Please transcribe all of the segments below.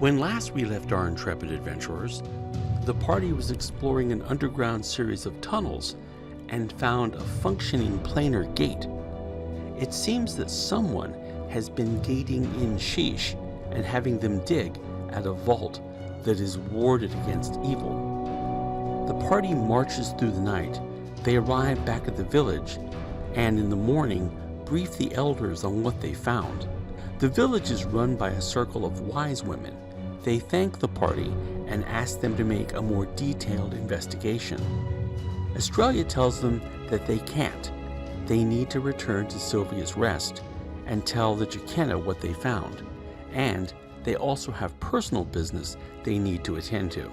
When last we left our intrepid adventurers, the party was exploring an underground series of tunnels and found a functioning planar gate. It seems that someone has been gating in Sheesh and having them dig at a vault that is warded against evil. The party marches through the night. They arrive back at the village and in the morning brief the elders on what they found. The village is run by a circle of wise women. They thank the party and ask them to make a more detailed investigation. Estryella tells them that they can't. They need to return to Sylvia's Rest and tell the Jackenna what they found, and they also have personal business they need to attend to.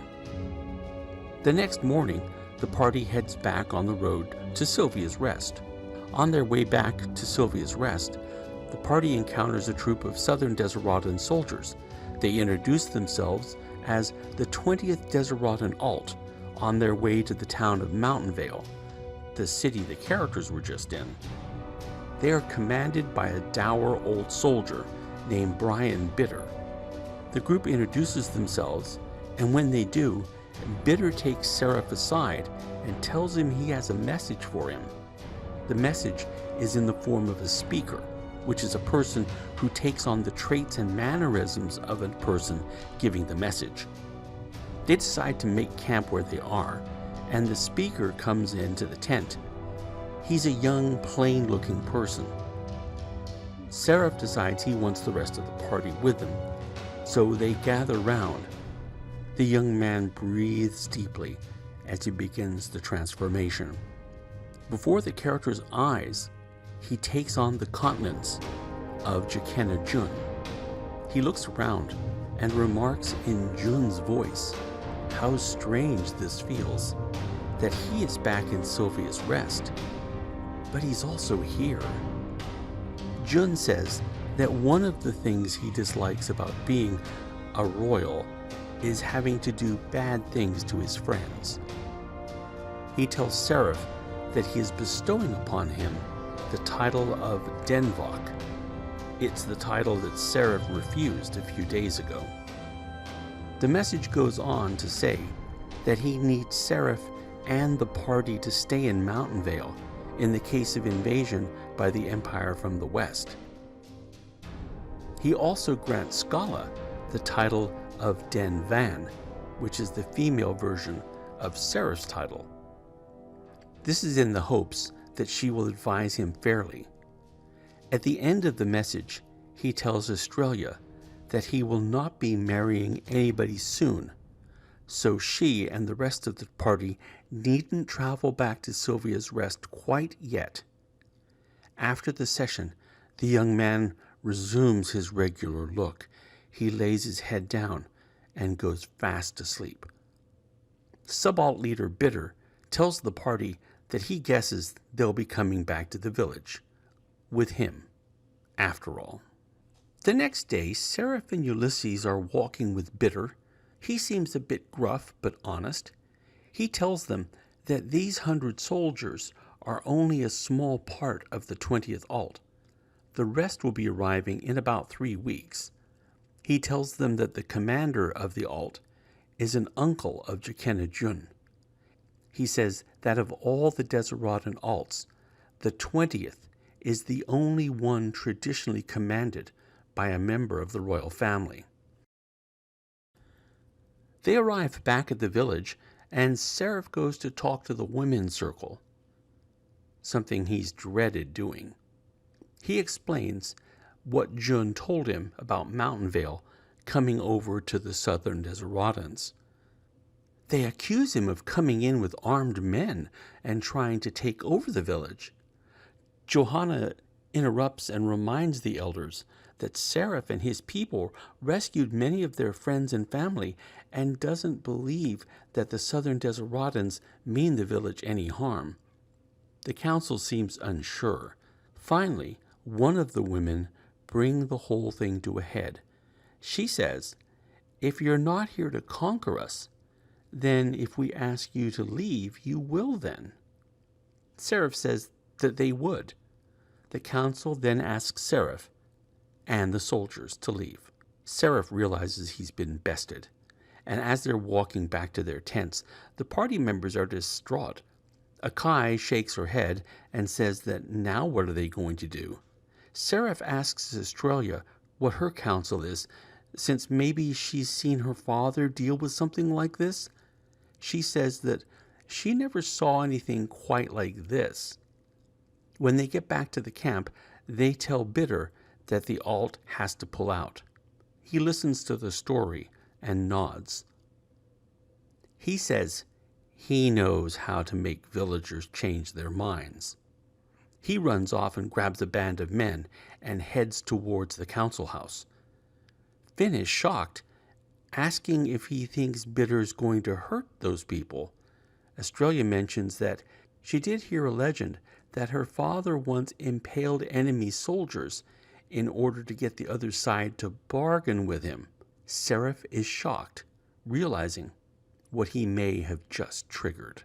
The next morning, the party heads back on the road to Sylvia's Rest. On their way back to Sylvia's Rest, the party encounters a troop of Southern Deseradan soldiers. They introduce themselves as the 20th Deseradan Alt on their way to the town of Mountainvale, the city the characters were just in. They are commanded by a dour old soldier named Brian Bitter. The group introduces themselves, and when they do, Bitter takes Serrif aside and tells him he has a message for him. The message is in the form of a speaker, which is a person who takes on the traits and mannerisms of a person giving the message. They decide to make camp where they are, and the speaker comes into the tent. He's a young, plain-looking person. Serrif decides he wants the rest of the party with him, so they gather round. The young man breathes deeply as he begins the transformation. Before the character's eyes, he takes on the countenance of Jackenna Jun. He looks around and remarks in Jun's voice how strange this feels, that he is back in Sylvia's Rest, but he's also here. Jun says that one of the things he dislikes about being a royal is having to do bad things to his friends. He tells Serrif that he is bestowing upon him the title of Denvok. It's the title that Serrif refused a few days ago. The message goes on to say that he needs Serrif and the party to stay in Mountainvale in the case of invasion by the Empire from the west. He also grants Scalla the title of Den Van, which is the female version of Serif's title. This is in the hopes that she will advise him fairly. At the end of the message, he tells Estryella that he will not be marrying anybody soon, so she and the rest of the party needn't travel back to Sylvia's Rest quite yet. After the session, the young man resumes his regular look. He lays his head down and goes fast asleep. Subalt leader Bitter tells the party that he guesses they'll be coming back to the village with him, after all. The next day, Serrif and Ulysses are walking with Bitter. He seems a bit gruff but honest. He tells them that these 100 soldiers are only a small part of the 20th Alt. The rest will be arriving in about 3 weeks. He tells them that the commander of the Alt is an uncle of Jackenna Jun. He says that of all the Deseradan Alts, the 20th is the only one traditionally commanded by a member of the royal family. They arrive back at the village, and Serrif goes to talk to the women's circle, something he's dreaded doing. He explains what Jun told him about Mountainvale coming over to the Southern Deseradans. They accuse him of coming in with armed men and trying to take over the village. Johanna interrupts and reminds the elders that Serrif and his people rescued many of their friends and family and doesn't believe that the Southern Deseradans mean the village any harm. The council seems unsure. Finally, one of the women brings the whole thing to a head. She says, "If you're not here to conquer us, then if we ask you to leave, you will then." Serrif says that they would. The council then asks Serrif and the soldiers to leave. Serrif realizes he's been bested, and as they're walking back to their tents, the party members are distraught. Akai shakes her head and says that now what are they going to do? Serrif asks Estryella what her counsel is, since maybe she's seen her father deal with something like this. She says that she never saw anything quite like this. When they get back to the camp, they tell Bitter that the alt has to pull out. He listens to the story and nods. He says he knows how to make villagers change their minds. He runs off and grabs a band of men and heads towards the council house. Finn is shocked, asking if he thinks Bitter's going to hurt those people. Estryella mentions that she did hear a legend that her father once impaled enemy soldiers in order to get the other side to bargain with him. Serrif is shocked, realizing what he may have just triggered.